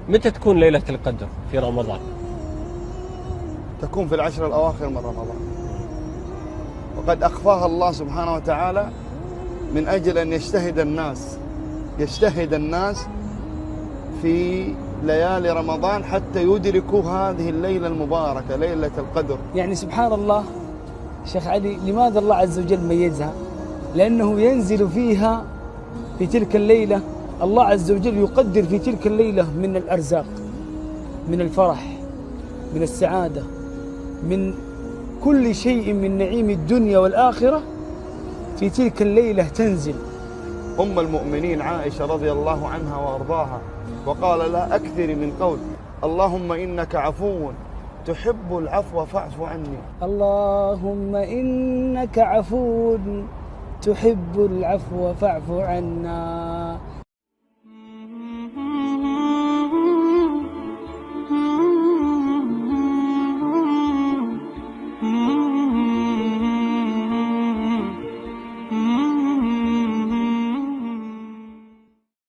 متى تكون ليلة القدر في رمضان؟ تكون في العشر الأواخر من رمضان، وقد أخفاها الله سبحانه وتعالى من أجل أن يجتهد الناس في ليالي رمضان حتى يدركوا هذه الليلة المباركة، ليلة القدر. يعني سبحان الله شيخ علي، لماذا الله عز وجل ميزها؟ لأنه ينزل فيها في تلك الليلة، الله عز وجل يقدر في تلك الليلة من الأرزاق، من الفرح، من السعادة، من كل شيء من نعيم الدنيا والآخرة في تلك الليلة تنزل. أم المؤمنين عائشة رضي الله عنها وأرضاها وقال لها أكثري من قول اللهم إنك عفو تحب العفو فاعف عني. اللهم إنك عفو تحب العفو فاعف عنا.